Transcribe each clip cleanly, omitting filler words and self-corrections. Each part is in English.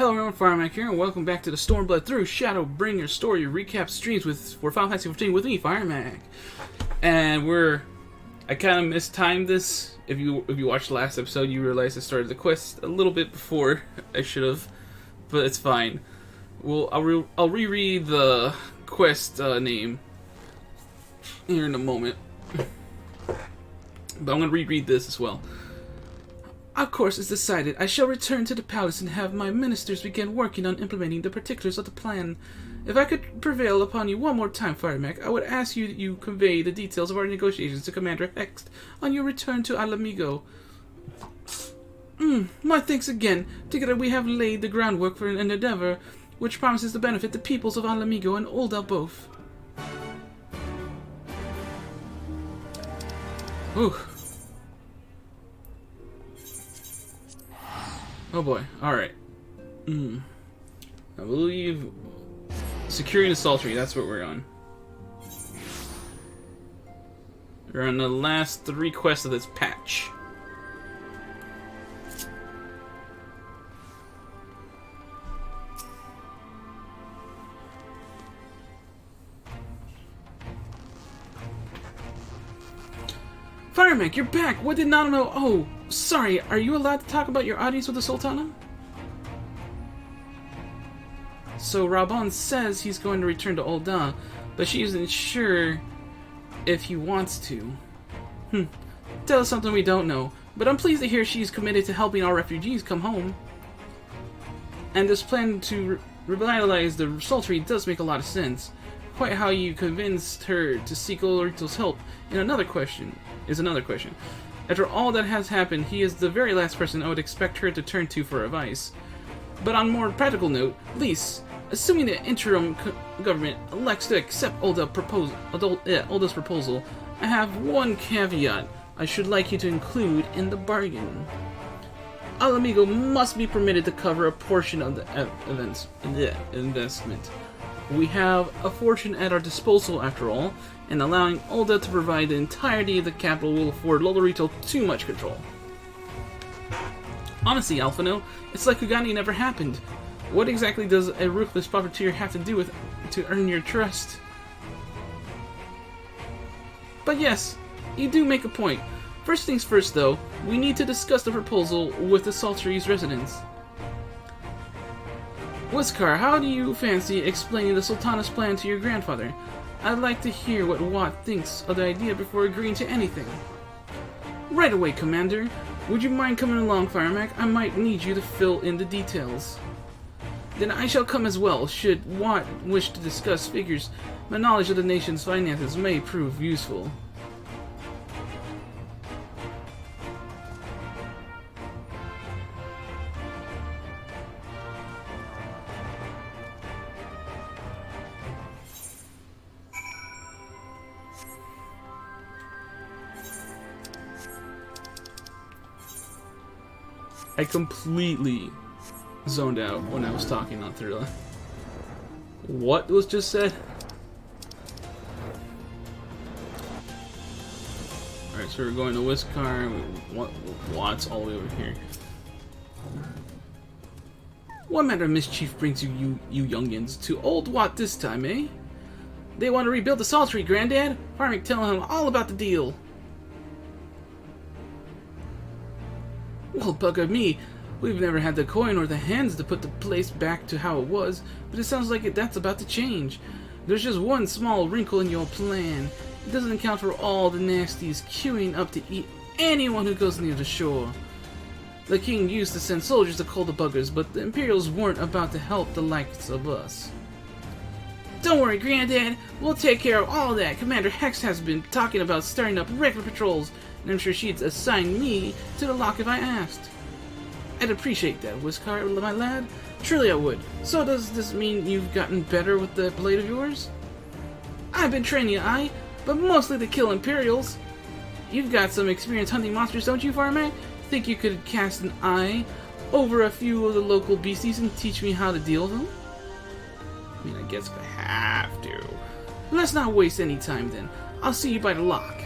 Hello everyone, Firemac here, and welcome back to the Stormblood through Shadowbringer story recap streams for Final Fantasy XIV with me, Firemac. And I kind of mistimed this. If you watched the last episode, you realize I started the quest a little bit before I should have, but it's fine. I'll reread the quest name here in a moment, but I'm going to reread this as well. Of course, it's decided. I shall return to the palace and have my ministers begin working on implementing the particulars of the plan. If I could prevail upon you one more time, Firemac, I would ask you that you convey the details of our negotiations to Commander Hext on your return to Alamigo. My thanks again. Together we have laid the groundwork for an endeavor which promises to benefit the peoples of Alamigo and Ul'dah both. Ooh. Oh boy, alright. I believe securing the Sultry, that's what we're on. We're on the last 3 quests of this patch. Firemac, you're back! What did not know? Oh, sorry, are you allowed to talk about your audience with the Sultana? So Raban says he's going to return to Ul'dah, but she isn't sure if he wants to. Tell us something we don't know, but I'm pleased to hear she's committed to helping our refugees come home. And this plan to revitalize the Sultry does make a lot of sense. Quite how you convinced her to seek Olorito's help is another question. After all that has happened, he is the very last person I would expect her to turn to for advice. But on a more practical note, Lyse, assuming the interim government elects to accept Ul'dah's proposal, I have one caveat I should like you to include in the bargain. Alamigo must be permitted to cover a portion of the investment. We have a fortune at our disposal after all, and allowing Ul'dah to provide the entirety of the capital will afford Olorito too much control. Honestly, Alphino, it's like Kugani never happened. What exactly does a ruthless profiteer have to do with to earn your trust? But yes, you do make a point. First things first though, we need to discuss the proposal with the Sultry's residents. Whiskar, how do you fancy explaining the Sultana's plan to your grandfather? I'd like to hear what Wat thinks of the idea before agreeing to anything. Right away, Commander. Would you mind coming along, Firemac? I might need you to fill in the details. Then I shall come as well, should Wat wish to discuss figures. My knowledge of the nation's finances may prove useful. I completely zoned out when I was talking on Thrilla. What was just said? Alright, so we're going to Whiskar. Watts all the way over here. What matter of mischief brings you youngins to old Wat this time, eh? They want to rebuild the Sultry, Granddad? Firemac telling him all about the deal. Well, bugger me. We've never had the coin or the hands to put the place back to how it was, but it sounds like that's about to change. There's just one small wrinkle in your plan. It doesn't account for all the nasties queuing up to eat anyone who goes near the shore. The king used to send soldiers to cull the buggers, but the Imperials weren't about to help the likes of us. Don't worry, Granddad. We'll take care of all that. Commander Hext has been talking about starting up regular patrols, and I'm sure she'd assign me to the lock if I asked. I'd appreciate that, Whiskar, my lad. Truly I would. So does this mean you've gotten better with the blade of yours? I've been training, but mostly to kill Imperials. You've got some experience hunting monsters, don't you, Firemac? Think you could cast an eye over a few of the local beasties and teach me how to deal with them? I mean, I guess if I have to. Let's not waste any time then. I'll see you by the lock.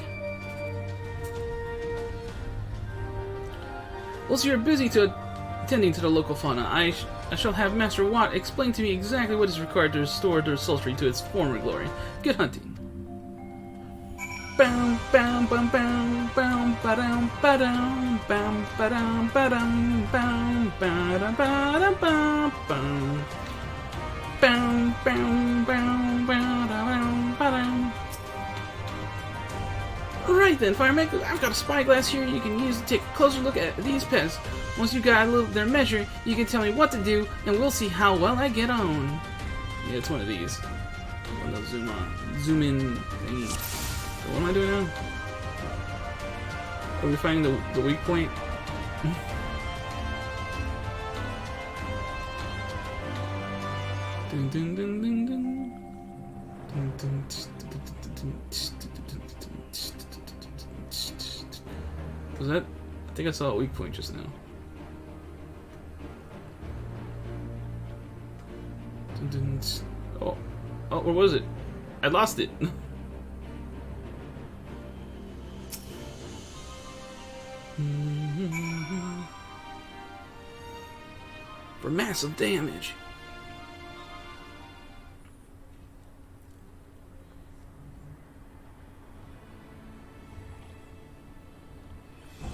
Well, so you're busy attending to the local fauna. I shall have Master Watt explain to me exactly what is required to restore the sultry to its former glory. Good hunting. Bam, bam, bam, bam, bam, ba-dum, ba-dum, bam, ba-dum, ba-dum, bam, ba-dum, ba-dum, bam, bam. Bam, bam, bam, ba-dum, ba-dum. Right then, Firemac, I've got a spyglass here you can use to take a closer look at these pests. Once you got their measure, you can tell me what to do, and we'll see how well I get on. Yeah, it's one of these. One of those zoom in thingy. So what am I doing now? Are we finding the weak point? Dun, dun, dun, dun, dun. Dun, dun, was that? I think I saw a weak point just now. Oh, where was it? I lost it. For massive damage.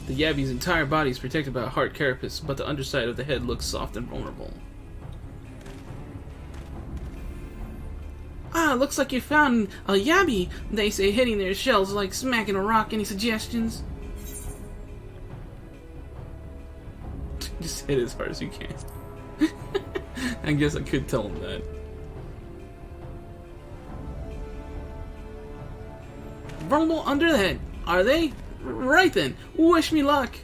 The Yabby's entire body is protected by a hard carapace, but the underside of the head looks soft and vulnerable. Ah, looks like you found a Yabby. They say hitting their shells like smacking a rock. Any suggestions? Just hit as hard as you can. I guess I could tell him that. Vulnerable under the head, are they? Right then, wish me luck.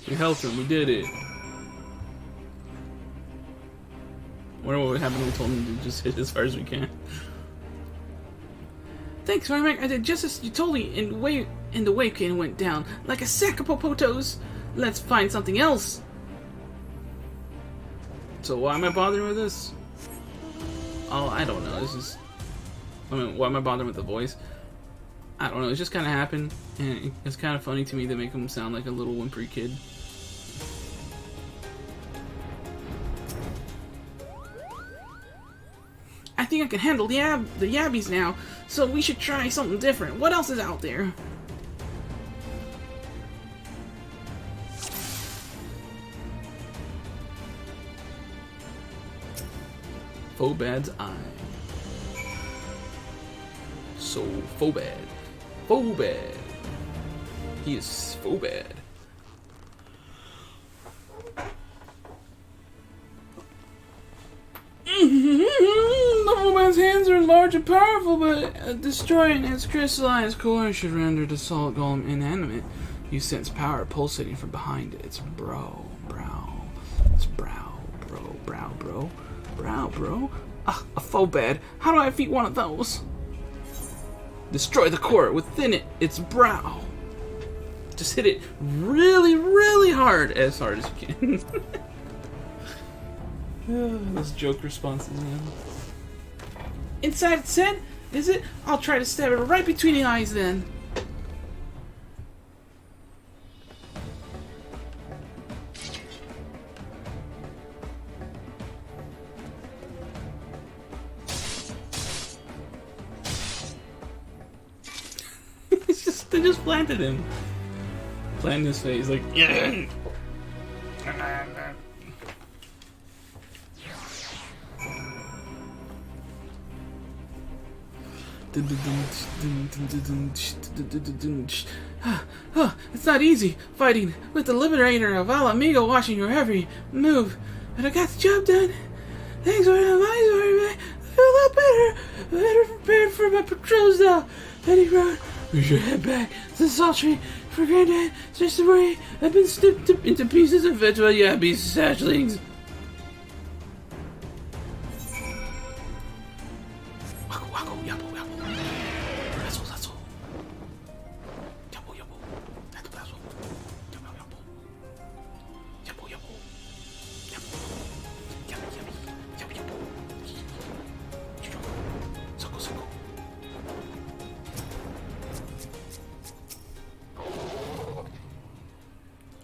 We helped him, we did it. I wonder what would happen if we told him to just hit as hard as we can. Thanks, Firemac. I did just as you told me, and the wave cane went down like a sack of popotos. Let's find something else. So why am I bothering with this? Oh, I don't know. This is... I mean, why am I bothering with the voice? I don't know. It just kind of happened, and it's kind of funny to me to make him sound like a little whimpery kid. I think I can handle the Yabbies now, so we should try something different. What else is out there? Phobad's eye. So Phobad. Phobad. He is Phobad. The Phobad's hands are large and powerful, but destroying its crystallized core should render the salt golem inanimate. You sense power pulsating from behind its brow. It's brow, bro. Ah, a Phobad. How do I defeat one of those? Destroy the core within its brow. Just hit it really, really hard, as you can. Those joke responses, man. Inside its head? Is it? I'll try to stab it right between the eyes then. They just planted him. Planted his face like, yeah. It's not easy fighting with the Liberator of Alamigo watching your every move, but I got the job done. Thanks for the advice, I feel a lot better prepared for my patrols now. Heading road, we should head back to the sultry for Granddad, since the way I've been snipped into pieces and fed to a Yabby satchlings. Wacko, wacko, yabbo, yabbo. Razzle, razzle. Yabbo, yabbo.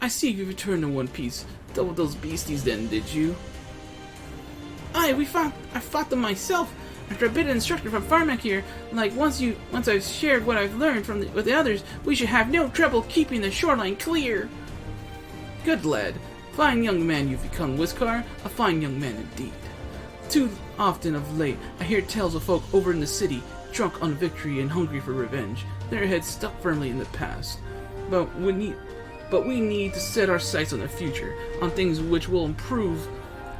I see you returned in one piece. Dealt with those beasties then, did you? I fought them myself. After a bit of instruction from Firemac here, like once I've shared what I've learned with the others, we should have no trouble keeping the shoreline clear. Good lad. Fine young man you've become, Whiskar. A fine young man indeed. Too often of late, I hear tales of folk over in the city, drunk on victory and hungry for revenge, their heads stuck firmly in the past. But we need to set our sights on the future, on things which will improve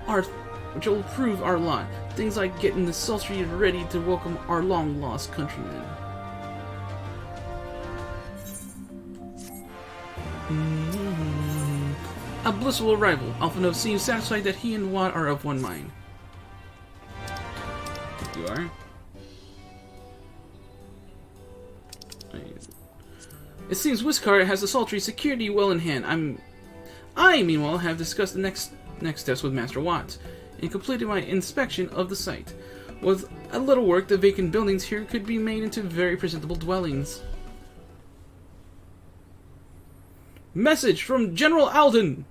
our lot. Things like getting the sultry ready to welcome our long-lost countrymen. A blissful arrival. Alphino seems satisfied that he and Watt are of one mind. You are? It seems Whiskar has the sultry security well in hand. I, meanwhile, have discussed the next steps with Master Watt and completed my inspection of the site. With a little work, the vacant buildings here could be made into very presentable dwellings. Message from General Alden!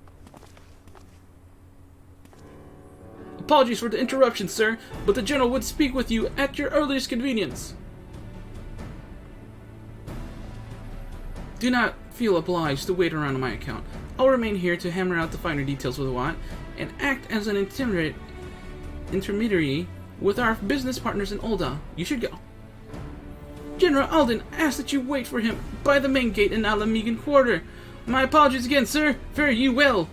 Apologies for the interruption, sir, but the General would speak with you at your earliest convenience. Do not feel obliged to wait around on my account. I'll remain here to hammer out the finer details with Watt and act as an intermediary with our business partners in Ul'dah. You should go. General Alden asks that you wait for him by the main gate in Alamegan Quarter. My apologies again, sir. Fare you well.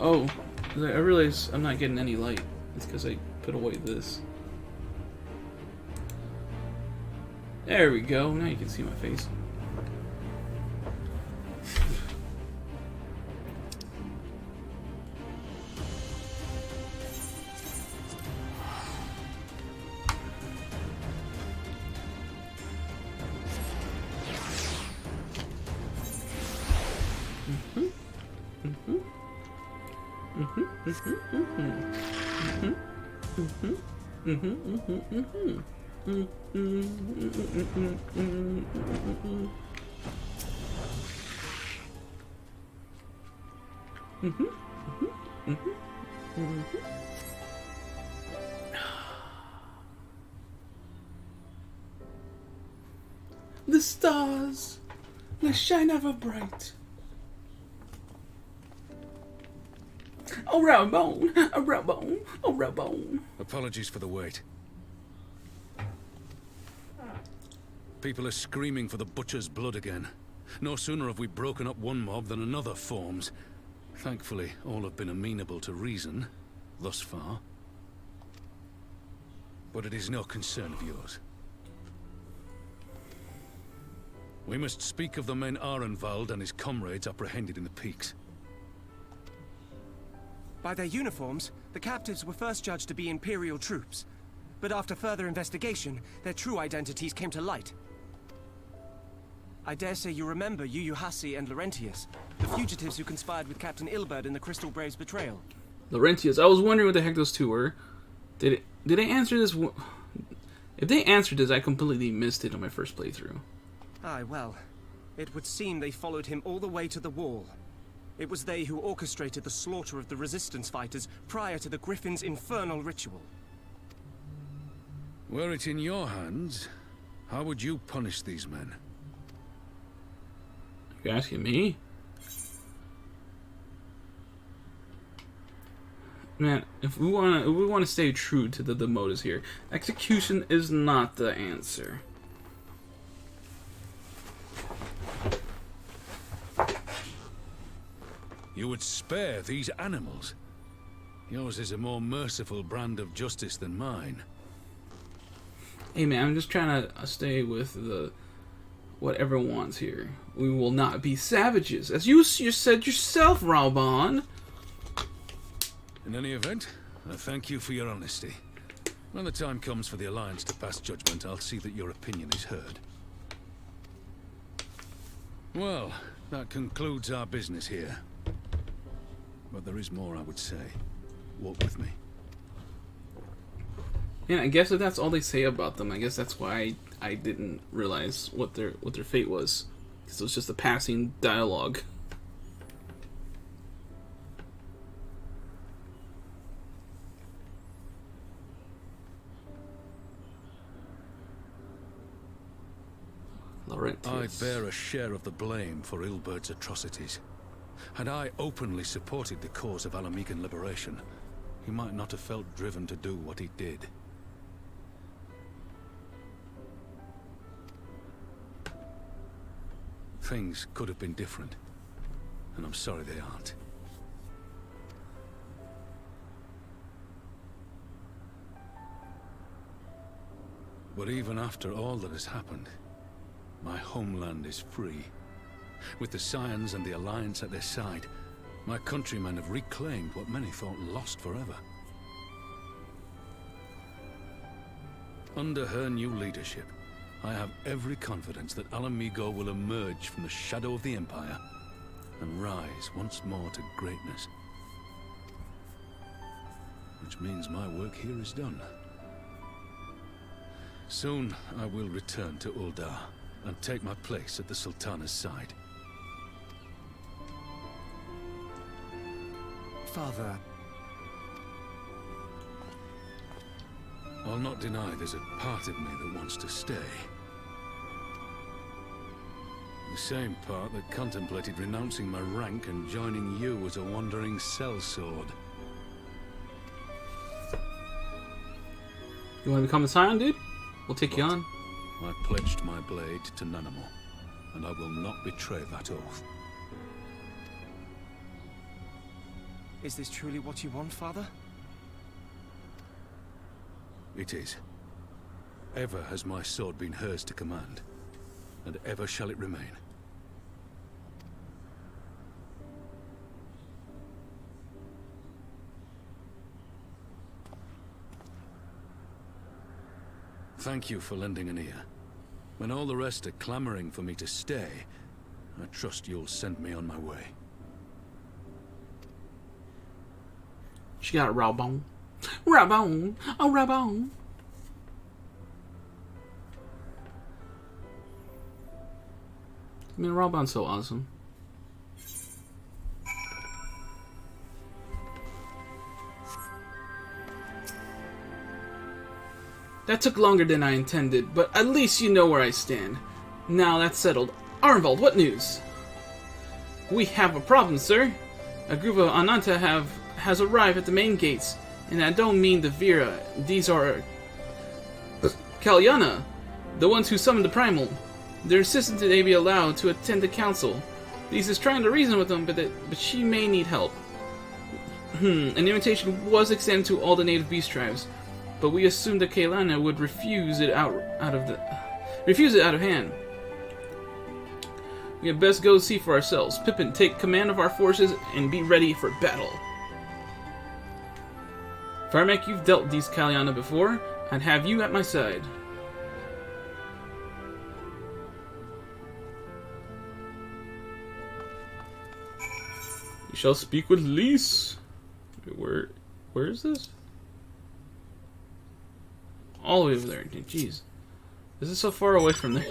Oh, I realize I'm not getting any light. It's because I put away this. There we go. Now you can see my face. The stars, they shine ever bright. Oh, Rabbone, oh, Rabbone, oh, Rabbone. Apologies for the wait. People are screaming for the butcher's blood again. No sooner have we broken up one mob than another forms. Thankfully, all have been amenable to reason, thus far. But it is no concern of yours. We must speak of the men Arenvald and his comrades apprehended in the peaks. By their uniforms, the captives were first judged to be Imperial troops. But after further investigation, their true identities came to light. I dare say you remember Yuyuhasi and Laurentius, the fugitives who conspired with Captain Ilberd in the Crystal Brave's betrayal. Laurentius, I was wondering what the heck those two were. Did they answer this? If they answered this, I completely missed it on my first playthrough. Aye, well, it would seem they followed him all the way to the wall. It was they who orchestrated the slaughter of the resistance fighters prior to the Griffin's infernal ritual. Were it in your hands, how would you punish these men? You're asking me? Man, if we wanna stay true to the motives here, execution is not the answer. You would spare these animals? Yours is a more merciful brand of justice than mine. Hey man, I'm just trying to stay with what everyone wants here. We will not be savages, as you said yourself, Raubon. In any event, I thank you for your honesty. When the time comes for the Alliance to pass judgment, I'll see that your opinion is heard. Well, that concludes our business here. But there is more I would say. Walk with me. Yeah, I guess if that's all they say about them, I guess that's why I didn't realize what their fate was. Because it was just a passing dialogue. I bear a share of the blame for Ilbert's atrocities. Had I openly supported the cause of Alamegan liberation, he might not have felt driven to do what he did. Things could have been different, and I'm sorry they aren't. But even after all that has happened, my homeland is free. With the Scions and the Alliance at their side, my countrymen have reclaimed what many thought lost forever. Under her new leadership, I have every confidence that Alamigo will emerge from the shadow of the Empire and rise once more to greatness. Which means my work here is done. Soon I will return to Uldar and take my place at the Sultana's side. Father... I'll not deny there's a part of me that wants to stay. The same part that contemplated renouncing my rank and joining you as a wandering sellsword. You want to become a Scion, dude? We'll take you on. I pledged my blade to Nanamo, and I will not betray that oath. Is this truly what you want, Father? It is. Ever has my sword been hers to command, and ever shall it remain. Thank you for lending an ear. When all the rest are clamoring for me to stay, I trust you'll send me on my way. She got a raw bone. Raw bone. Oh, raw bone. I mean, raw bone's so awesome. That took longer than I intended, but at least you know where I stand. Now that's settled. Arnvald, what news? We have a problem, sir. A group of Ananta has arrived at the main gates, and I don't mean the Vera. These are Kalyana, the ones who summoned the Primal. They're insistent that they be allowed to attend the council. Lyse is trying to reason with them, but she may need help. An invitation was extended to all the native beast tribes, but we assumed that Kalyana would refuse it out of hand. We had best go see for ourselves. Pippin, take command of our forces and be ready for battle. Firemac, you've dealt with these Kalyana before. I'd have you at my side. You shall speak with Lyse. Where is this? All the way over there. Jeez. This is so far away from there.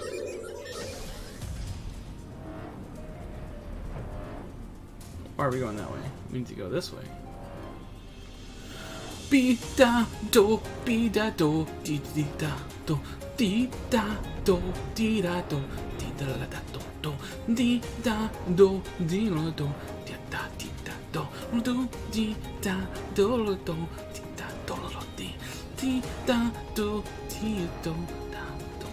Why are we going that way? We need to go this way. Be da do, be da do, dee dee da do, dee da do, dee da do, dee da da da do, dee da do, dee da do, dee da dee da do, dee da do do, dee da do dee, dee da do, dee do da do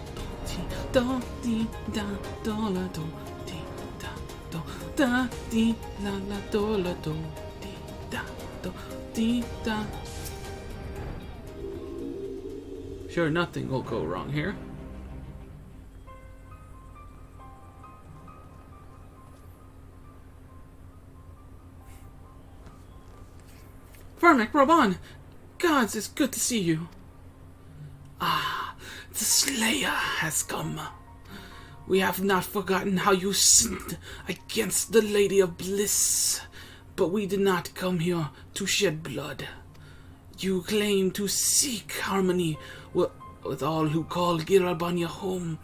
do, dee da do la do, dee da do, da dee la la do la do, dee da do, dee da. Sure, nothing will go wrong here. Firemac, Raban! Gods, it's good to see you. Ah, the Slayer has come. We have not forgotten how you sinned against the Lady of Bliss, But we did not come here to shed blood. You claim to seek harmony with all who call Giralbanya home.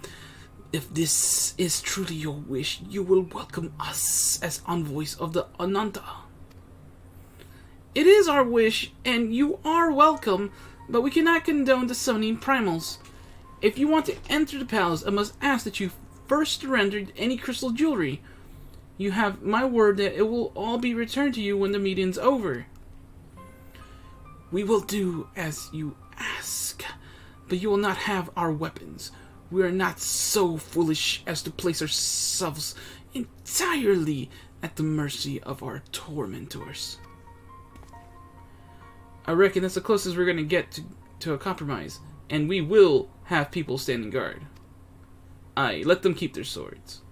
If this is truly your wish, you will welcome us as envoys of the Ananta. It is our wish, and you are welcome, but we cannot condone the summoning primals. If you want to enter the palace, I must ask that you first surrender any crystal jewelry. You have my word that it will all be returned to you when the meeting's over. We will do as you ask, but you will not have our weapons. We are not so foolish as to place ourselves entirely at the mercy of our tormentors. I reckon that's the closest we're going to get to a compromise, and we will have people standing guard. Aye, let them keep their swords.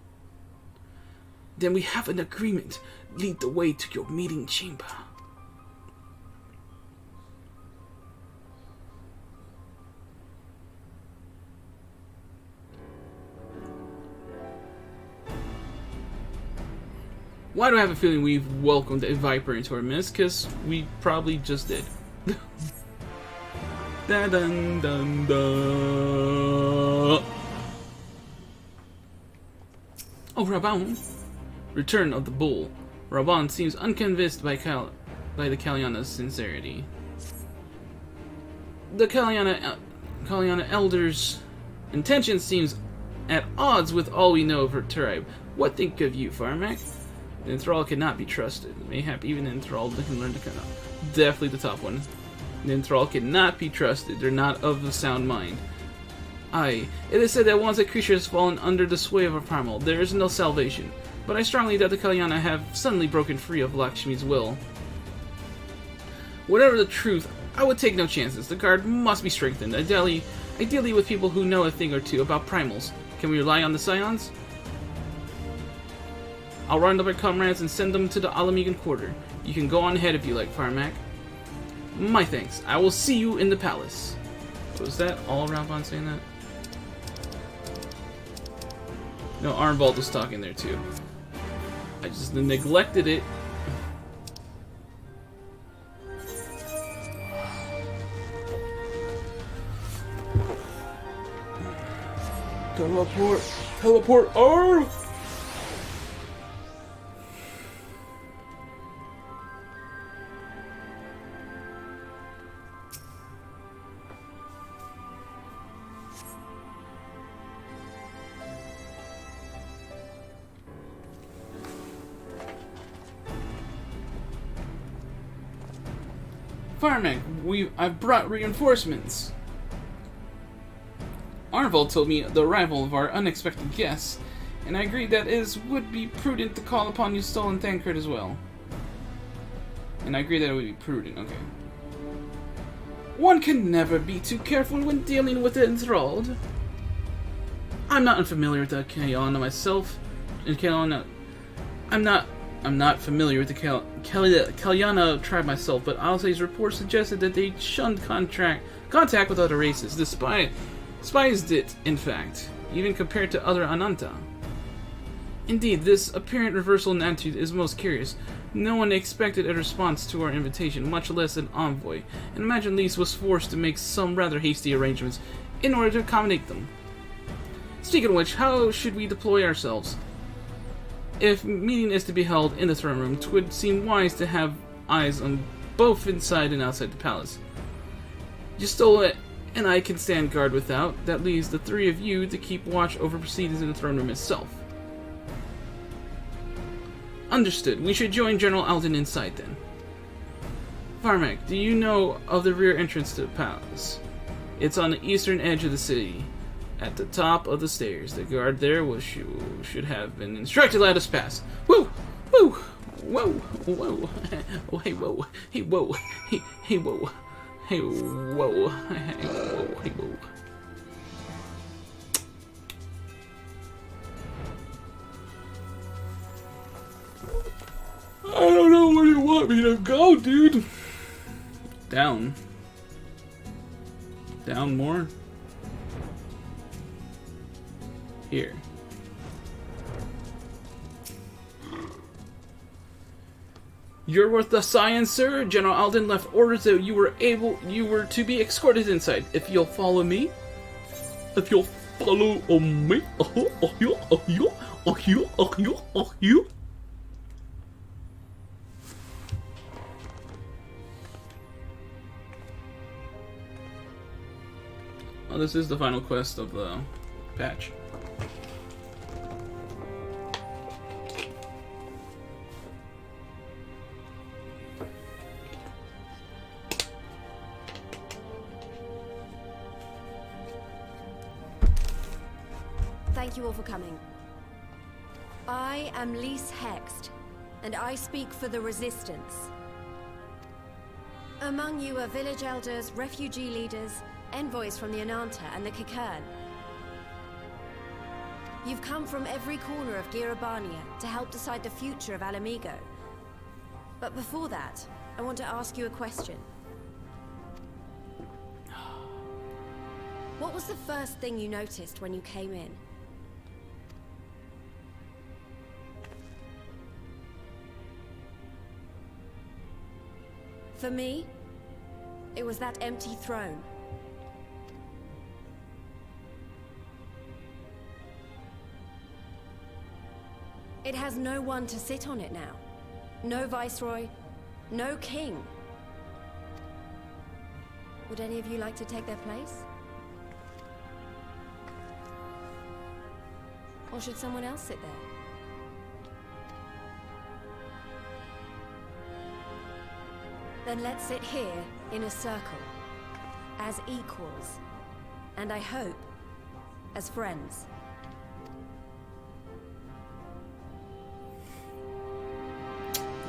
Then we have an agreement. Lead the way to your meeting chamber. Why do I have a feeling we've welcomed a Viper into our midst? Because we probably just did. Dun dun dun dun. Oh, Raban. Return of the Bull. Raban seems unconvinced by the Kalyana's sincerity. The Kalyana Elder's intention seems at odds with all we know of her tribe. What think of you, Firemac? The enthralled cannot be trusted. Mayhap even the enthralled can learn to cut out. Definitely the top one. The enthralled cannot be trusted. They're not of a sound mind. Aye, it is said that once a creature has fallen under the sway of a primal, there is no salvation. But I strongly doubt the Kalyana have suddenly broken free of Lakshmi's will. Whatever the truth, I would take no chances. The guard must be strengthened, ideally with people who know a thing or two about primals. Can we rely on the Scions? I'll round up our comrades and send them to the Alamigan quarter. You can go on ahead if you like, Firemac. My thanks. I will see you in the palace. Was that all Raban saying that? No, Arnvald was talking there too. I just neglected it. Teleport! Teleport! Arv! Firemac, I've brought reinforcements. Arnvald told me the arrival of our unexpected guests, and I agreed that it would be prudent to call upon you stolen Thancred as well. And I agree that it would be prudent, okay. One can never be too careful when dealing with the enthralled. I'm not unfamiliar with the Kalyana myself. I'm not familiar with the Kalyana tribe myself, but Alcé's report suggested that they shunned contact with other races. Despised it, in fact, even compared to other Ananta. Indeed, this apparent reversal in attitude is most curious. No one expected a response to our invitation, much less an envoy, and imagine Lyse was forced to make some rather hasty arrangements in order to accommodate them. Speaking of which, how should we deploy ourselves? If meeting is to be held in the throne room, it would seem wise to have eyes on both inside and outside the palace. Justola and I can stand guard without. That leaves the three of you to keep watch over proceedings in the throne room itself. Understood. We should join General Alden inside then. Firemac, do you know of the rear entrance to the palace? It's on the eastern edge of the city. At the top of the stairs. The guard there should have been instructed to let us pass. Woo! Woo! Whoa! Whoa! Oh, hey, whoa! Hey, whoa! Hey, hey, whoa! Hey, whoa! Hey, whoa! Hey, whoa! I don't know where you want me to go, dude. Down. Down more. Here. You're worth the science, sir. General Alden left orders that you were to be escorted inside. If you'll follow me. If you'll follow me. Oh, this is the final quest of the patch. Thank you all for coming. I am Lyse Hext, and I speak for the Resistance. Among you are village elders, refugee leaders, envoys from the Ananta and the Kikern. You've come from every corner of Girabania to help decide the future of Alamigo. But before that, I want to ask you a question. What was the first thing you noticed when you came in? For me, it was that empty throne. It has no one to sit on it now. No viceroy, no king. Would any of you like to take their place? Or should someone else sit there? Then let's sit here in a circle, as equals, and I hope, as friends.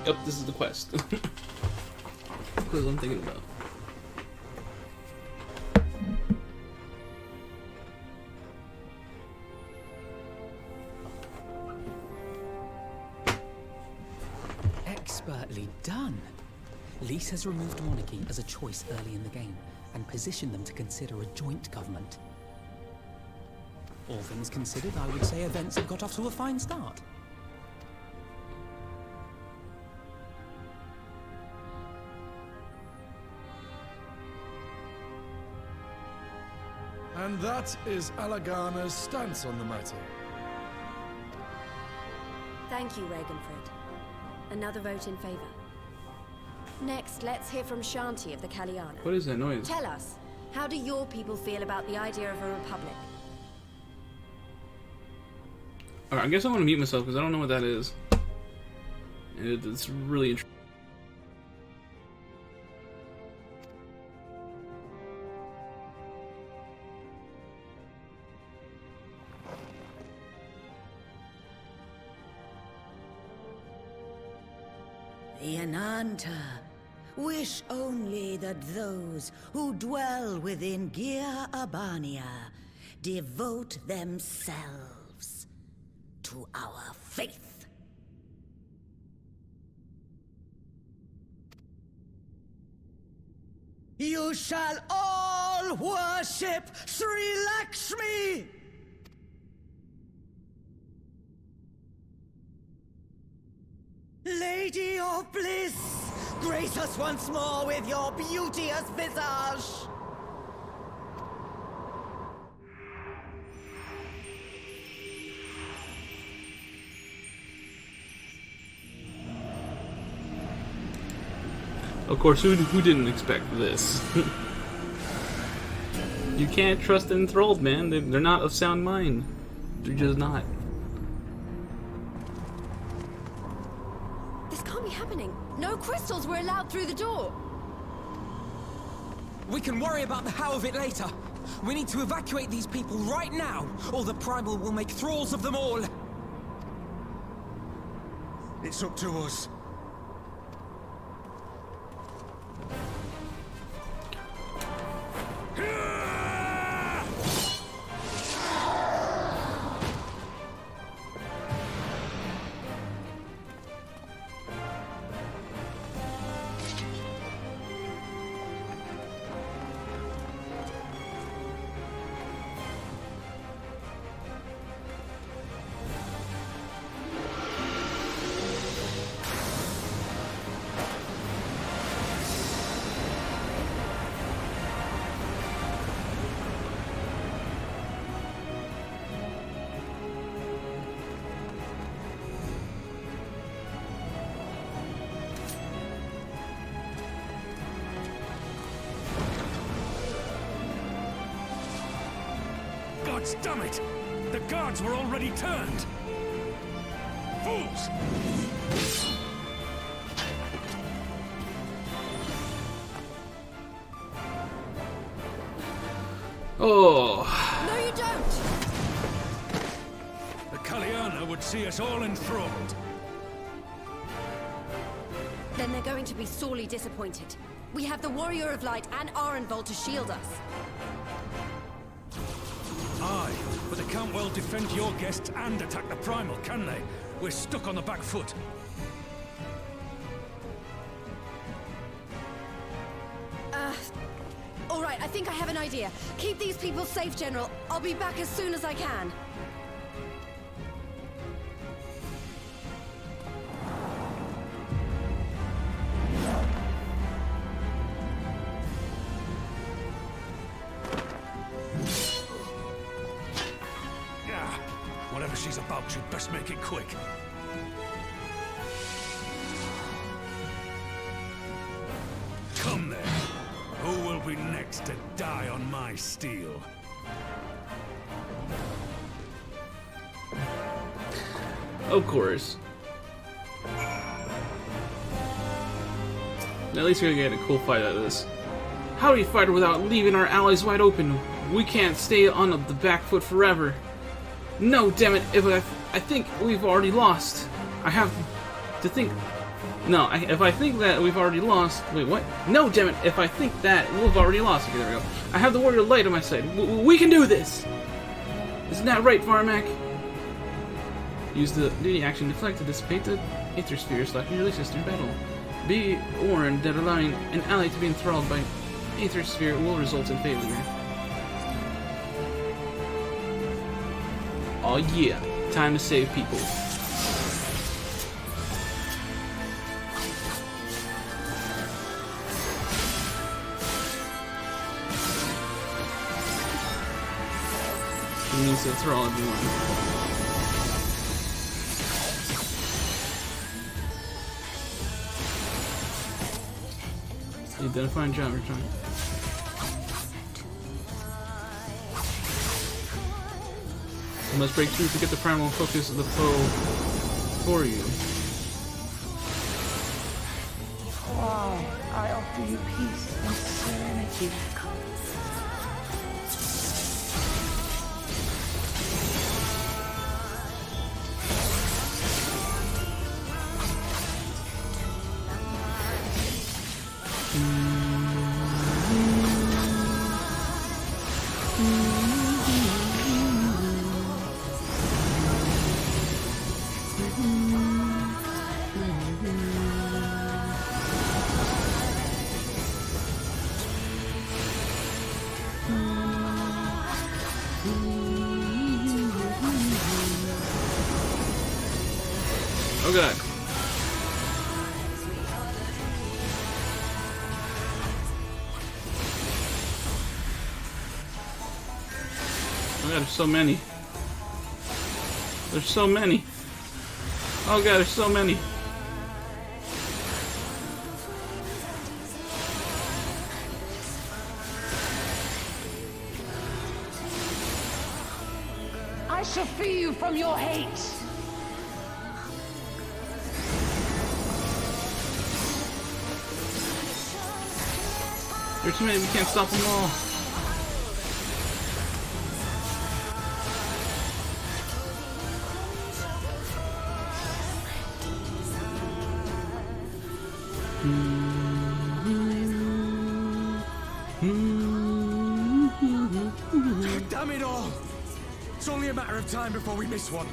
Yep, this is the quest. That's what I'm thinking about. Expertly done. Lyse has removed monarchy as a choice early in the game, and positioned them to consider a joint government. All things considered, I would say events have got off to a fine start. And that is Alagana's stance on the matter. Thank you, Ragenfrid. Another vote in favor. Next, let's hear from Shanti of the Kalyana. What is that noise? Tell us, how do your people feel about the idea of a republic? Alright, I guess I want to mute myself because I don't know what that is. And it's really interesting. The Ananta wish only that those who dwell within Girabania devote themselves to our faith. You shall all worship Sri Lakshmi! Lady of bliss, grace us once more with your beauteous visage! Of course, who didn't expect this? You can't trust enthralled, man. They're not of sound mind. They're just not. This can't be happening. No crystals were allowed through the door. We can worry about the how of it later. We need to evacuate these people right now, or the Primal will make thralls of them all. It's up to us. guards, damn it! The guards were already turned! Fools! Oh, No, you don't! The Kaliana would see us all enthralled. Then they're going to be sorely disappointed. We have the Warrior of Light and Arenvold to shield us. Aye, but they can't well defend your guests and attack the Primal, can they? We're stuck on the back foot. All right, I think I have an idea. Keep these people safe, General. I'll be back as soon as I can. Yeah, whatever she's about, you'd best make it quick. Come then. Who will be next to die on my steel? of course. At least we're gonna get a cool fight out of this. How do we fight without leaving our allies wide open? We can't stay on the back foot forever. No, damn it! If I think we've already lost. I have to think. No, if I think that we've already lost. Wait, what? No, damn it! If I think that we've already lost. Okay, there we go. I have the Warrior Light on my side. We can do this. Isn't that right, Firemac? Use the duty action deflect to dissipate the Aether Sphere, slacking your resistance in battle. Be warned that allowing an ally to be enthralled by Aether Sphere will result in failure. Oh yeah, time to save people. It means to enthrall everyone. Identifying driver time. You must break through to get the primal focus of the foe for you. Why, I offer you peace and serenity. Oh god. Oh god, there's so many. There's so many. Oh god, there's so many. I shall free you from your hate. There's too many, we can't stop them all. Damn it all! It's only a matter of time before we miss one.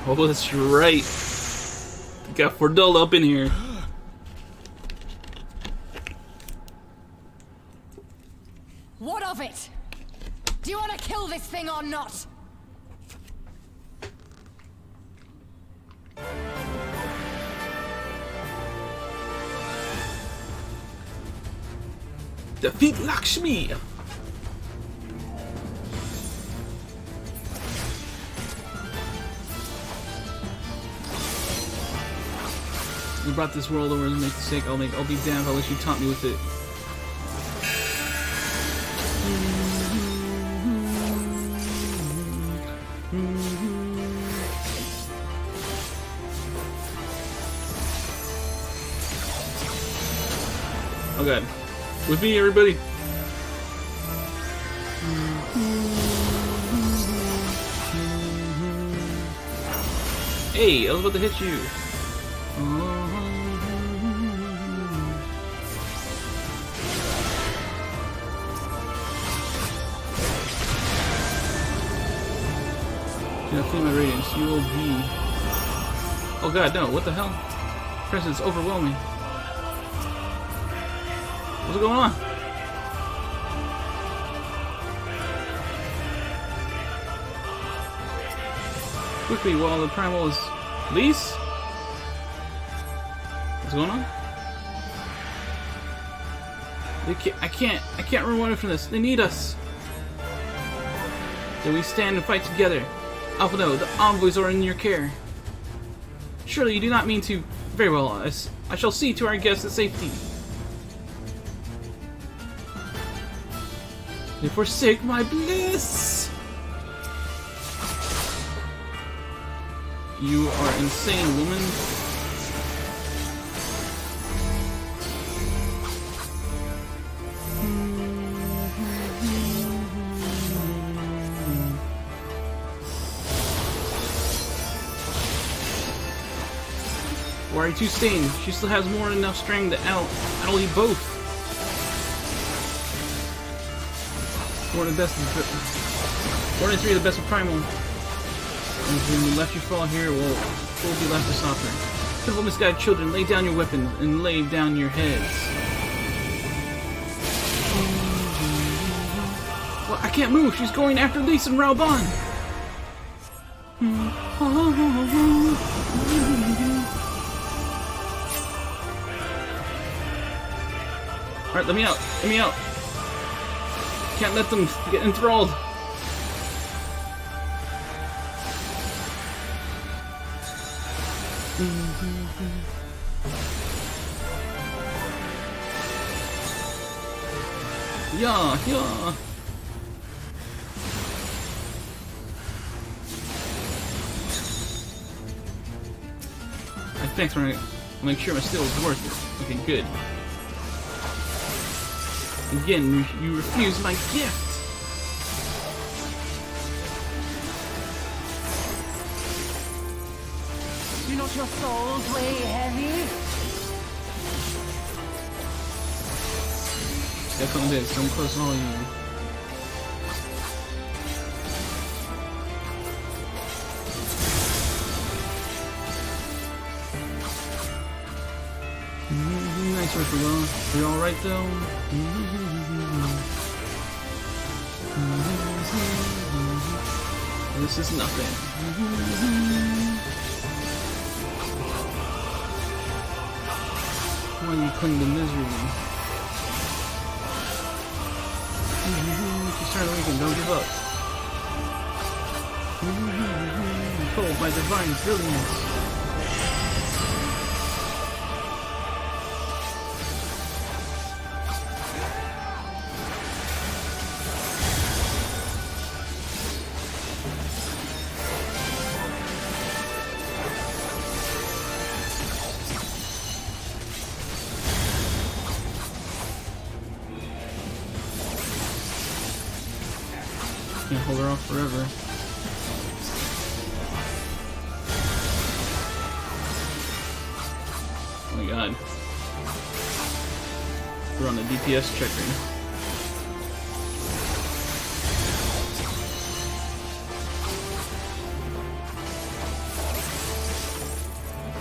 Oh, that's right. Got Fordell up in here. What of it? Do you want to kill this thing or not? Defeat Lakshmi. We brought this world over to make the sake. I'll be damned unless you taunt me with it. Oh god. With me, everybody. Hey, I was about to hit you. Yeah, feel my radiance. You will be. Oh god, no! What the hell? Presence overwhelming. What's going on? Quickly, while the primal is... Lyse? What's going on? I can't run away from this. They need us. Then we stand and fight together. Alpha, no, the envoys are in your care. Surely you do not mean to... Very well, I shall see to our guests' safety. They forsake my bliss! You are insane, woman. Why are you two staying? She still has more than enough strength to I'll eat both. One of the best. 1 and 3 are the best of primal. And when we let you fall here, we'll be left to stop her. Pitiful misguided children, lay down your weapons and lay down your heads. Well, I can't move. She's going after Lyse and Raoban. Alright, let me out. Let me out. Can't let them get enthralled. Yeah, yeah. Thanks for make sure my skill is worth it. Okay, good. Again, you refuse my gift. Do not your souls weigh heavy? Definitely did. Come close to all you. Nice work, Will. You alright though? This is nothing. Why you cling to misery? Just try to weaken, don't give up. Controlled by divine brilliance. Can't hold her off forever. Oh my god. We're on the DPS checker.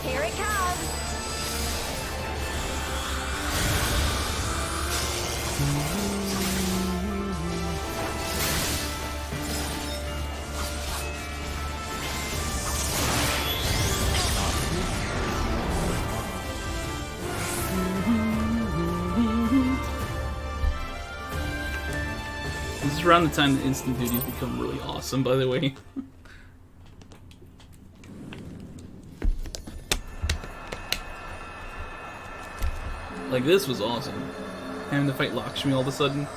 Here it comes! This is around the time that instant duties become really awesome, by the way. Like, this was awesome. Having to fight Lakshmi all of a sudden.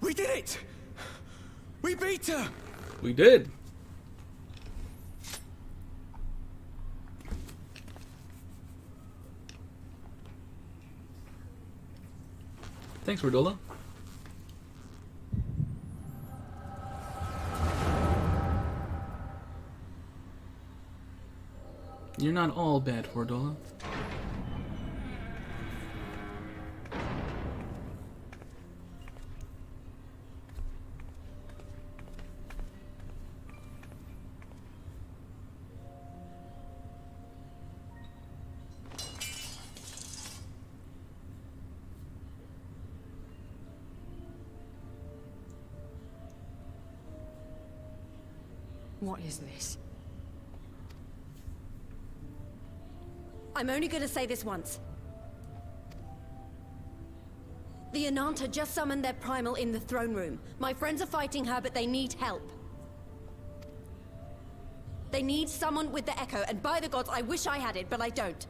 We did it! We beat her! We did. Thanks, Redola. You're not all bad, Redola. What is this? I'm only gonna say this once. The Ananta just summoned their primal in the throne room. My friends are fighting her, but they need help. They need someone with the Echo, and by the gods, I wish I had it, but I don't.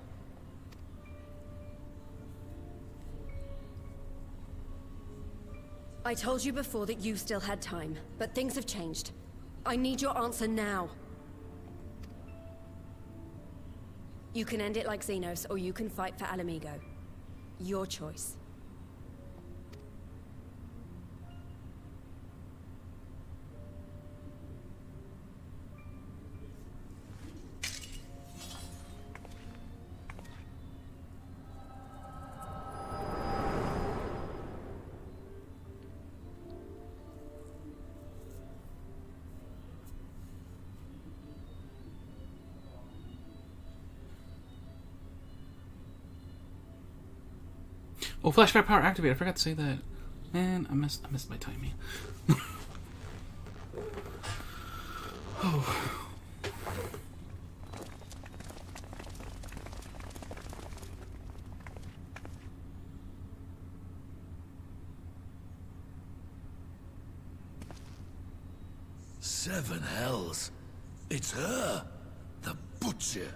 I told you before that you still had time, but things have changed. I need your answer now. You can end it like Xenos, or you can fight for Alamigo. Your choice. Oh, flashback power activated. I forgot to say that. Man, I missed my timing. Oh. Seven hells. It's her. The Butcher.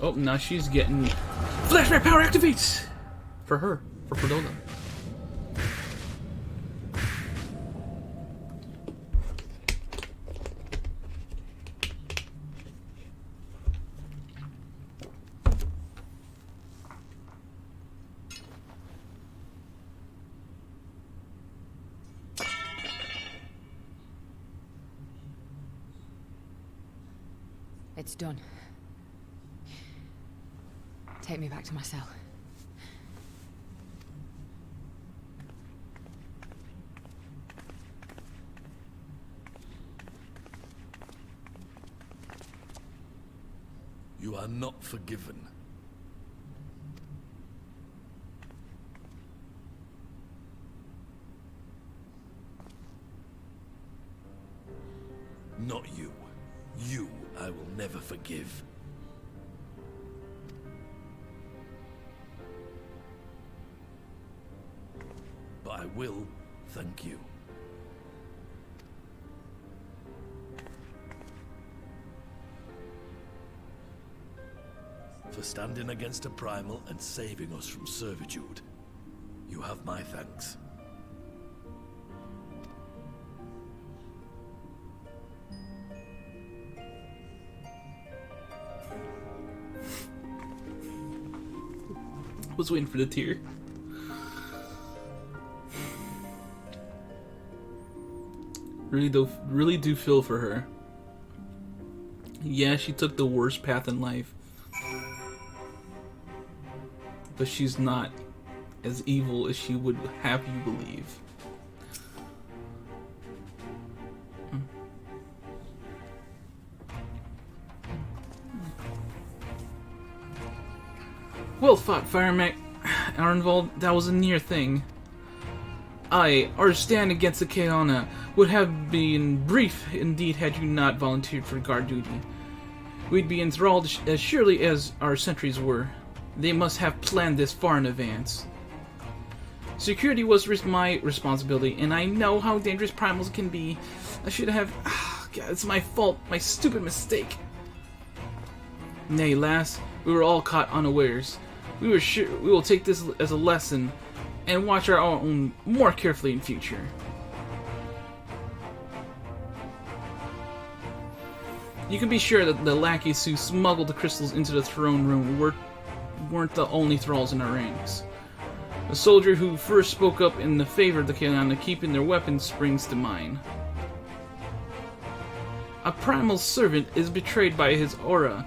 Oh, now she's getting flashback power activates for her, for Perdola. It's done. Take me back to my cell. You are not forgiven. Not you. You I will never forgive. But I will thank you. For standing against a primal and saving us from servitude. You have my thanks. Was waiting for the tear. Really do feel for her. Yeah, she took the worst path in life. But she's not as evil as she would have you believe. Well fought, Firemac. Arnvold, that was a near thing. Our stand against the Kaona would have been brief indeed had you not volunteered for guard duty. We'd be enthralled as surely as our sentries were. They must have planned this far in advance. Security was my responsibility, and I know how dangerous primals can be. I should have... God, it's my fault. My stupid mistake. Nay, lass, we were all caught unawares. We were sure we will take this as a lesson and watch our own more carefully in future. You can be sure that the lackeys who smuggled the crystals into the throne room weren't the only thralls in our ranks. The soldier who first spoke up in the favor of the Kaona keeping their weapons springs to mind. A primal servant is betrayed by his aura.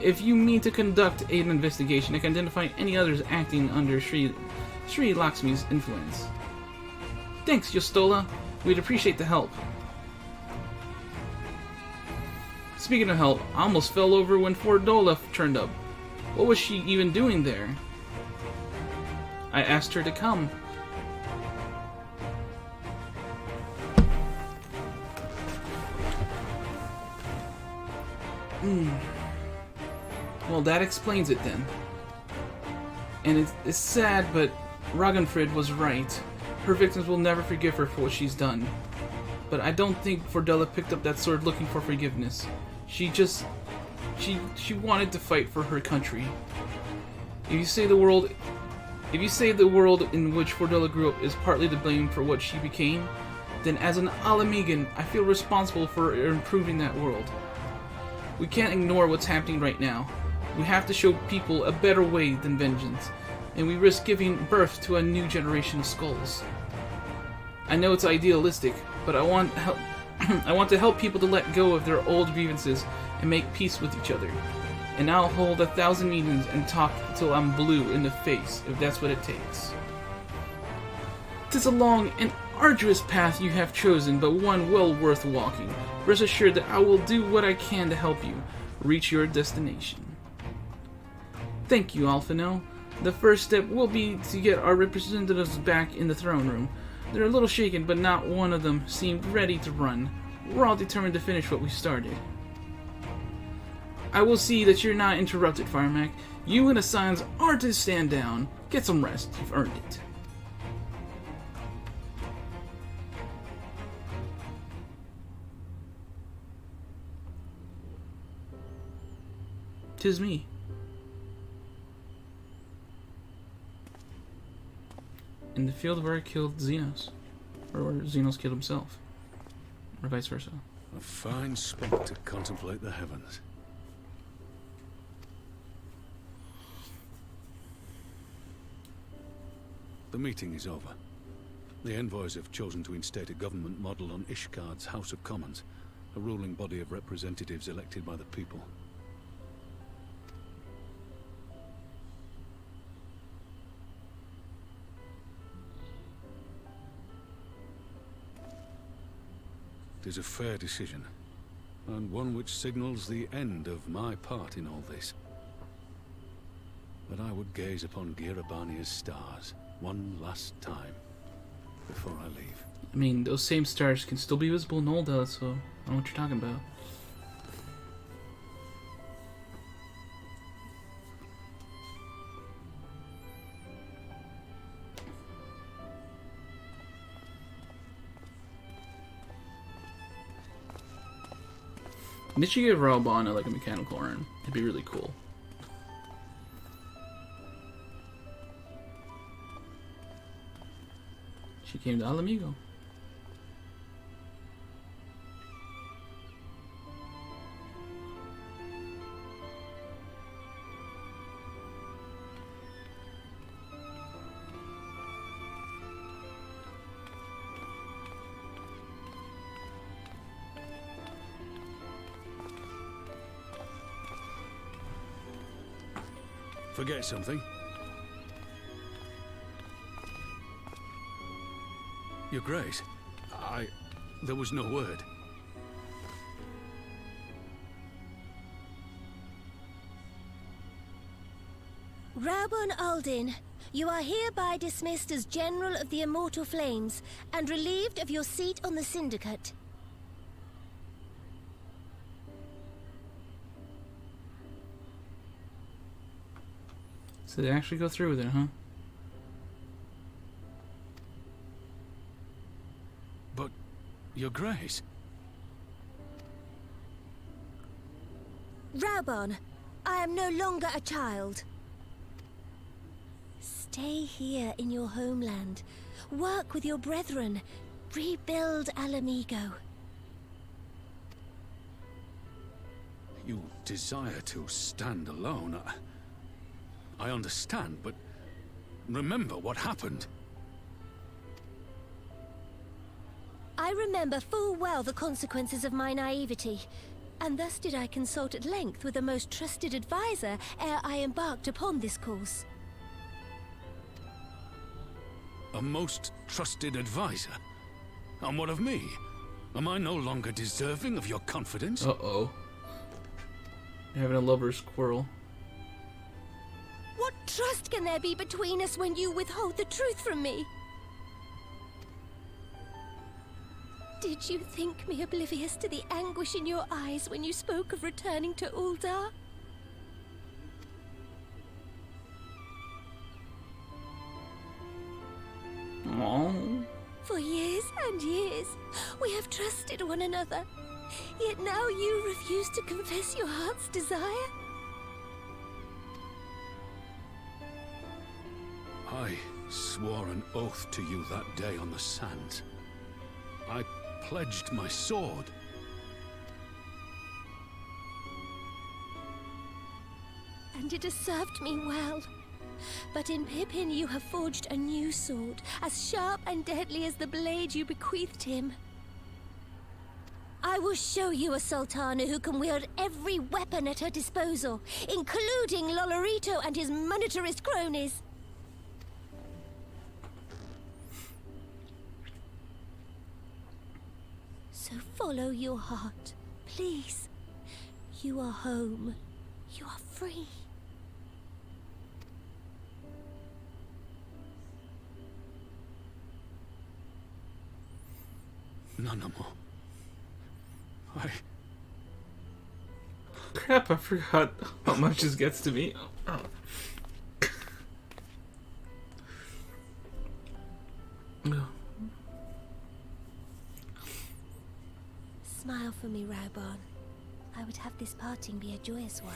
If you mean to conduct an investigation, I can identify any others acting under Sri Lakshmi's influence. Thanks, Yostola. We'd appreciate the help. Speaking of help, I almost fell over when Fordola turned up. What was she even doing there? I asked her to come. Well, that explains it then. And it's sad, but Ragnfrid was right. Her victims will never forgive her for what she's done. But I don't think Fordella picked up that sword looking for forgiveness. She wanted to fight for her country. If you say the world in which Fordella grew up is partly to blame for what she became, then as an Alamegan, I feel responsible for improving that world. We can't ignore what's happening right now. We have to show people a better way than vengeance, and we risk giving birth to a new generation of skulls. I know it's idealistic, but I want to help people to let go of their old grievances and make peace with each other. And I'll hold 1,000 meetings and talk till I'm blue in the face, if that's what it takes. 'Tis a long and arduous path you have chosen, but one well worth walking. Rest assured that I will do what I can to help you reach your destination. Thank you, Alphino. The first step will be to get our representatives back in the throne room. They're a little shaken, but not one of them seemed ready to run. We're all determined to finish what we started. I will see that you're not interrupted, Firemac. You and the Signs are to stand down. Get some rest. You've earned it. Tis me. In the field where I killed Xenos. Or where Xenos killed himself. Or vice versa. A fine spot to contemplate the heavens. The meeting is over. The envoys have chosen to instate a government model on Ishgard's House of Commons, a ruling body of representatives elected by the people. It is a fair decision, and one which signals the end of my part in all this. But I would gaze upon Girabania's stars one last time before I leave. I mean, those same stars can still be visible in Olda, so I don't know what you're talking about. They should give Ralbana like a mechanical urn. It'd be really cool. She came to Alamigo. Forget something? Your Grace, there was no word. Raubon Aldin, you are hereby dismissed as General of the Immortal Flames and relieved of your seat on the Syndicate. So they actually go through with it, huh? But, Your Grace... Raubon, I am no longer a child. Stay here in your homeland. Work with your brethren. Rebuild Alamigo. You desire to stand alone. I understand, but remember what happened. I remember full well the consequences of my naivety, and thus did I consult at length with a most trusted advisor ere I embarked upon this course. A most trusted advisor? And what of me? Am I no longer deserving of your confidence? Uh-oh. You're having a lover's quarrel. What trust can there be between us when you withhold the truth from me? Did you think me oblivious to the anguish in your eyes when you spoke of returning to Uldar? Aww. For years and years, we have trusted one another. Yet now you refuse to confess your heart's desire? I swore an oath to you that day on the sands. I pledged my sword. And it has served me well. But in Pippin you have forged a new sword, as sharp and deadly as the blade you bequeathed him. I will show you a Sultana who can wield every weapon at her disposal, including Lolorito and his monetarist cronies. So follow your heart, please. You are home. You are free. No more. Crap, I forgot how much this gets to me. Oh. Smile for me, Raubon. I would have this parting be a joyous one.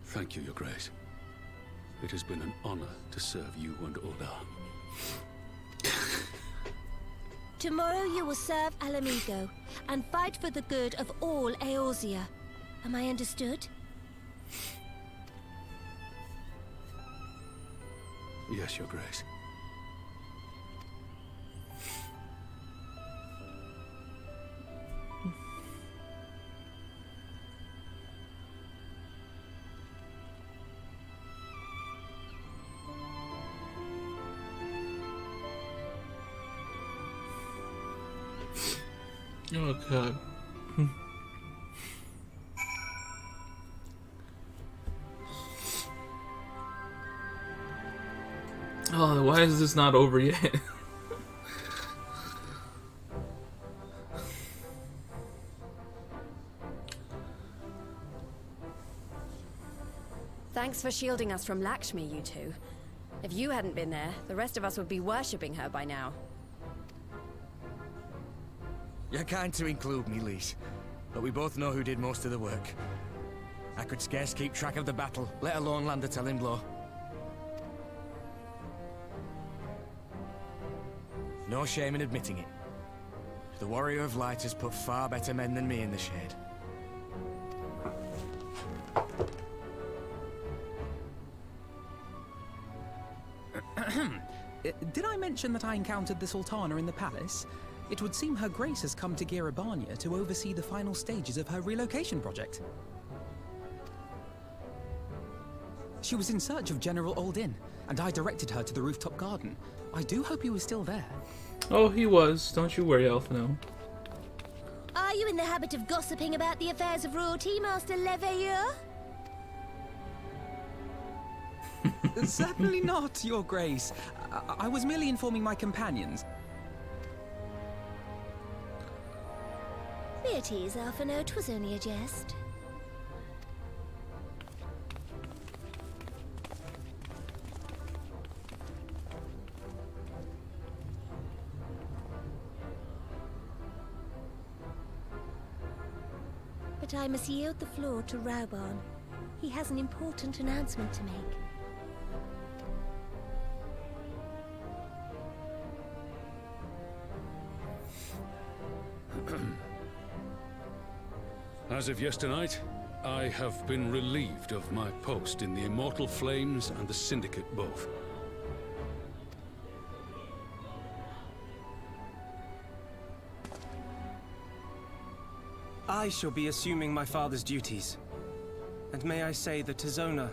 Thank you, Your Grace. It has been an honor to serve you and Uldar. Tomorrow you will serve Alamigo and fight for the good of all Eorzea. Am I understood? Yes, Your Grace. Oh god. Oh, why is this not over yet? Thanks for shielding us from Lakshmi, you two. If you hadn't been there, the rest of us would be worshipping her by now. You're kind to include me, Lyse, but we both know who did most of the work. I could scarce keep track of the battle, let alone land a telling blow. No shame in admitting it. The Warrior of Light has put far better men than me in the shade. Did I mention that I encountered the Sultana in the palace? It would seem Her Grace has come to Girabania to oversee the final stages of her relocation project. She was in search of General Aldin, and I directed her to the rooftop garden. I do hope he was still there. Oh, he was. Don't you worry, Elfino. you in the habit of gossiping about the affairs of royalty, Master Leveilleur? Certainly not, Your Grace. I was merely informing my companions. Be at ease, Alphino. 'Twas only a jest. But I must yield the floor to Raubarn. He has an important announcement to make. As of yesternight, I have been relieved of my post in the Immortal Flames and the Syndicate both. I shall be assuming my father's duties. And may I say that Tizona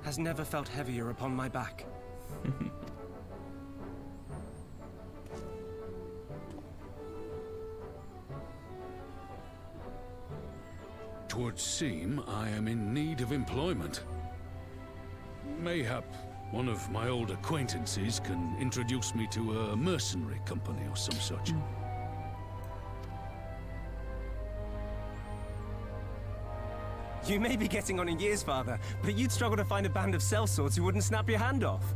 has never felt heavier upon my back. Twould seem I am in need of employment. Mayhap one of my old acquaintances can introduce me to a mercenary company or some such. You may be getting on in years, father, but you'd struggle to find a band of sellswords who wouldn't snap your hand off.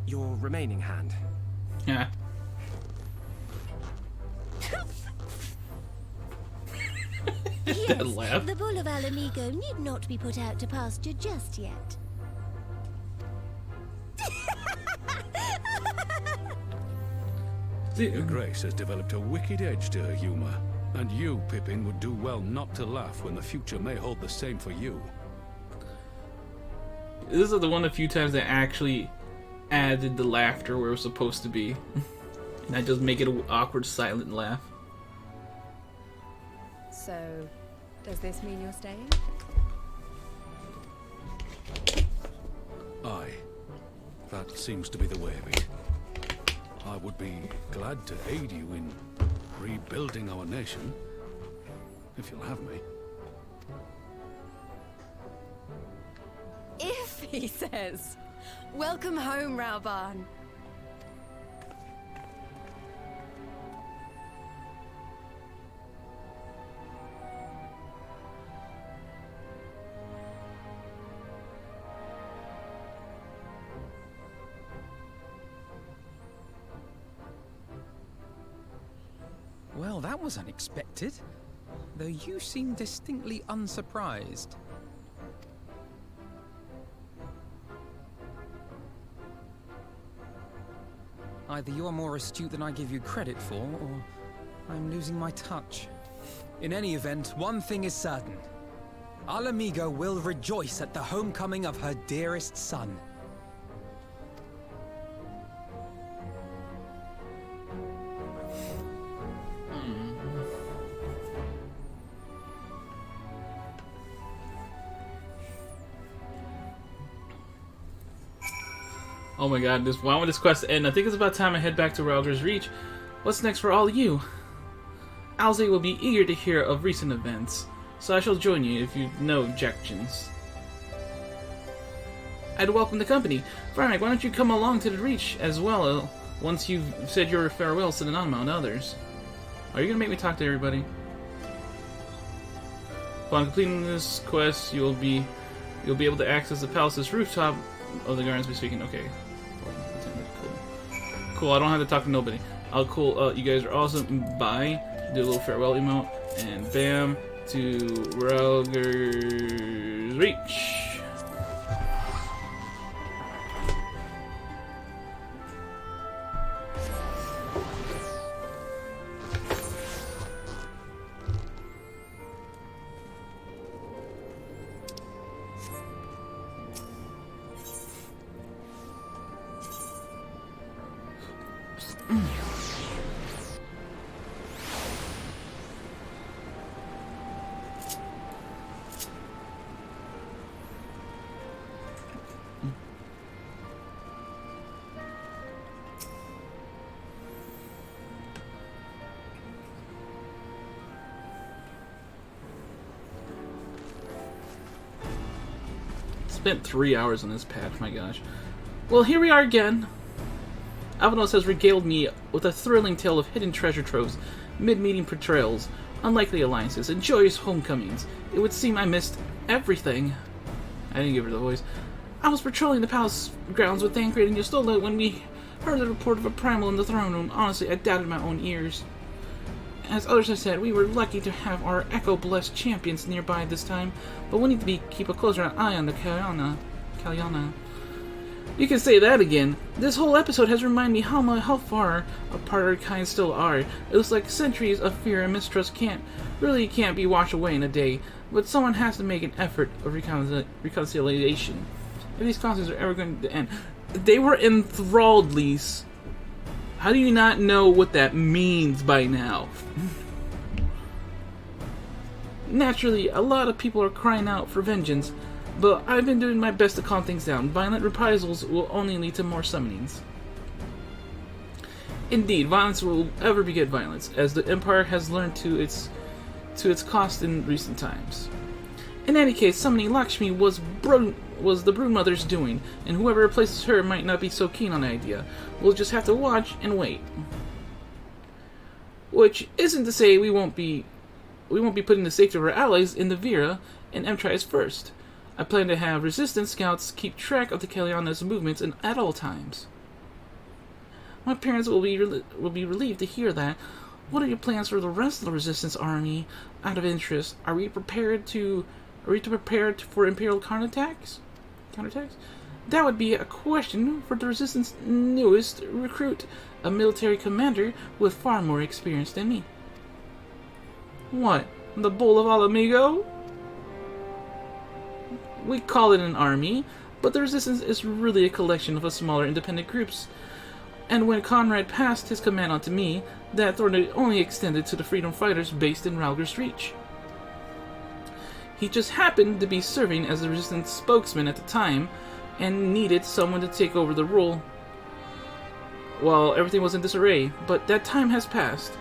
Your remaining hand. Yeah. That Yes, laugh. the bull of Alamigo need not be put out to pasture just yet. Your Grace has developed a wicked edge to her humor, and you, Pippin, would do well not to laugh when the future may hold the same for you. This is the one of the few times that actually added the laughter where it was supposed to be. And I just make it an awkward, silent laugh. So, does this mean you're staying? Aye. That seems to be the way of it. I would be glad to aid you in rebuilding our nation, if you'll have me. If, he says. Welcome home, Raubarn. Well, that was unexpected. Though you seem distinctly unsurprised. Either you are more astute than I give you credit for, or I'm losing my touch. In any event, one thing is certain. Alamigo will rejoice at the homecoming of her dearest son. Oh my god, why would this quest end? I think it's about time I head back to Raugar's Reach. What's next for all of you? Alze will be eager to hear of recent events, so I shall join you if you have no objections. I'd welcome the company. Firemac, why don't you come along to the Reach as well once you've said your farewells to the Nanma and others? Are you gonna make me talk to everybody? Upon completing this quest, you'll be able to access the palace's rooftop of the gardens. Be speaking. Okay. Cool. I don't have to talk to nobody. Cool. You guys are awesome. Bye. Do a little farewell emote, and bam, to Raugar's Reach. spent 3 hours on this patch, my gosh. Well, here we are again. Avanos has regaled me with a thrilling tale of hidden treasure troves, mid-meeting betrayals, unlikely alliances, and joyous homecomings. It would seem I missed everything. I didn't give her the voice. I was patrolling the palace grounds with Thancred and Yostola when we heard the report of a primal in the throne room. Honestly, I doubted my own ears. As others have said, we were lucky to have our echo-blessed champions nearby this time, but we need to keep a closer eye on the Kalyana. You can say that again. This whole episode has reminded me how far apart our kind still are. It looks like centuries of fear and mistrust can't be washed away in a day, but someone has to make an effort of reconciliation. If these conflicts are ever going to end. They were enthralled, Lyse. How do you not know what that means by now? Naturally, a lot of people are crying out for vengeance, but I've been doing my best to calm things down. Violent reprisals will only lead to more summonings. Indeed, violence will ever beget violence, as the Empire has learned to its cost in recent times. In any case, summoning Lakshmi was the Broodmother's doing, and whoever replaces her might not be so keen on the idea. We'll just have to watch and wait. Which isn't to say we won't be putting the safety of our allies in the Vera and Emtries first. I plan to have resistance scouts keep track of the Kalyana's movements at all times. My parents will be relieved to hear that. What are your plans for the rest of the resistance army? Out of interest, are we prepared for Imperial counterattacks? That would be a question for the resistance newest recruit, a military commander with far more experience than me. What? The Bull of Alamigo? We call it an army, but the resistance is really a collection of smaller independent groups. And when Conrad passed his command on to me, that authority only extended to the freedom fighters based in Ralger's Reach. He just happened to be serving as the resistance spokesman at the time, and needed someone to take over the role while everything was in disarray, but that time has passed.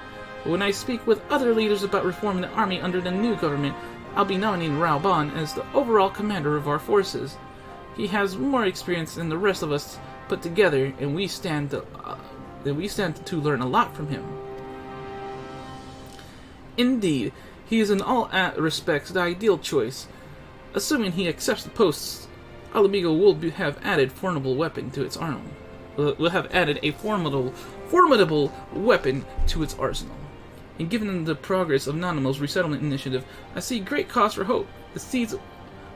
When I speak with other leaders about reforming the army under the new government, I'll be nominating Raoban as the overall commander of our forces. He has more experience than the rest of us put together, and we stand to learn a lot from him. Indeed, he is in all respects the ideal choice. Assuming he accepts the posts, Alamigo will have added a formidable weapon to its arsenal. And given the progress of Nanamo's resettlement initiative, I see great cause for hope. The seeds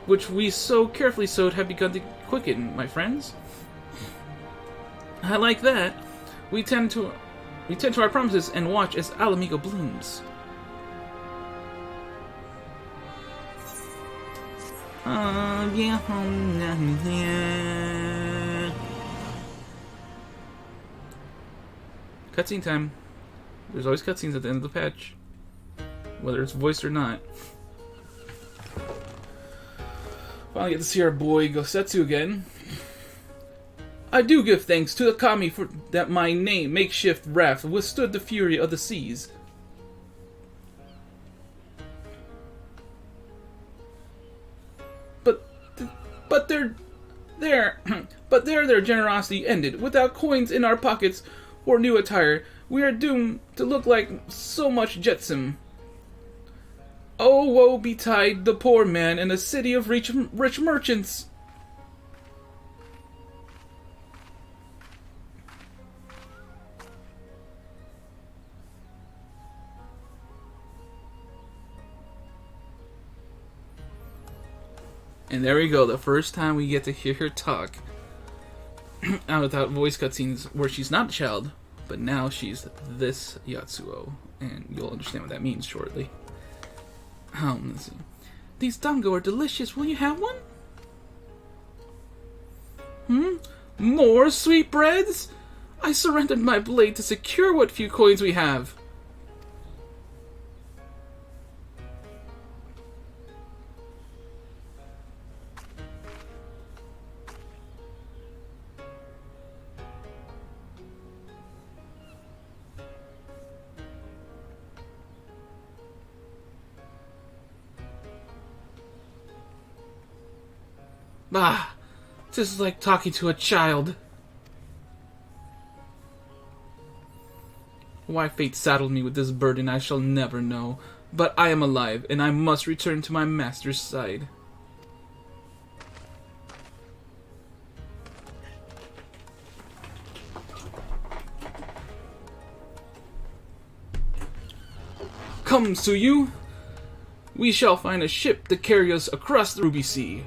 which we so carefully sowed have begun to quicken, my friends. I like that. We tend to our promises and watch as Alamigo blooms. Cutscene time. There's always cutscenes at the end of the patch, whether it's voiced or not. Finally get to see our boy Gosetsu again. I do give thanks to the kami for that my name makeshift raft withstood the fury of the seas. But their generosity ended. Without coins in our pockets or new attire, we are doomed to look like so much jetsam. Oh, woe betide the poor man in a city of rich merchants. And there we go, the first time we get to hear her talk without voice cutscenes where she's not a child, but now she's this Yatsuo, and you'll understand what that means shortly. Let's see. These dango are delicious. Will you have one? More sweetbreads? I surrendered my blade to secure what few coins we have. Ah, this is like talking to a child. Why fate saddled me with this burden I shall never know, but I am alive, and I must return to my master's side. Come, Suyu! We shall find a ship to carry us across the Ruby Sea.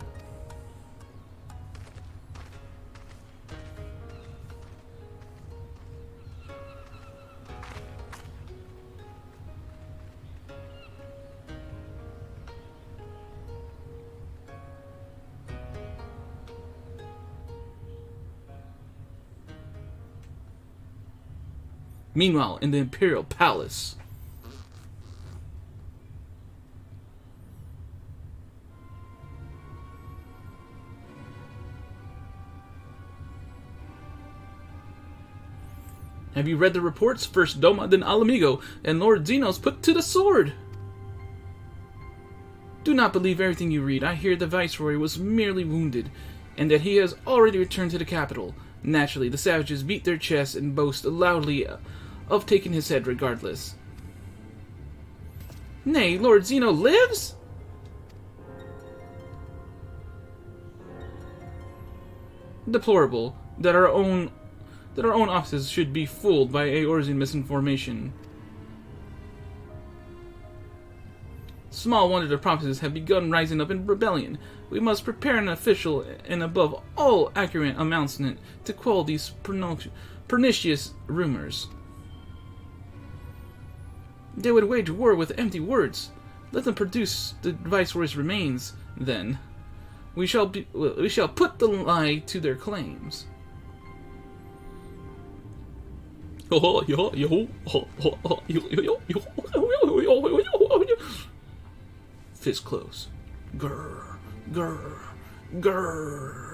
Meanwhile, in the Imperial Palace. Have you read the reports? First Doma, then Alamigo, and Lord Xenos put to the sword. Do not believe everything you read. I hear the Viceroy was merely wounded, and that he has already returned to the capital. Naturally, the savages beat their chests and boast loudly of taking his head regardless. Nay, Lord Xeno lives? Deplorable that our own offices should be fooled by Eorzean misinformation. Small wonder the provinces have begun rising up in rebellion. We must prepare an official and above all accurate announcement to quell these pernicious rumors. They would wage war with empty words. Let them produce the Viceroy's remains, then. We shall put the lie to their claims. Fist close. Grr, grr, grr.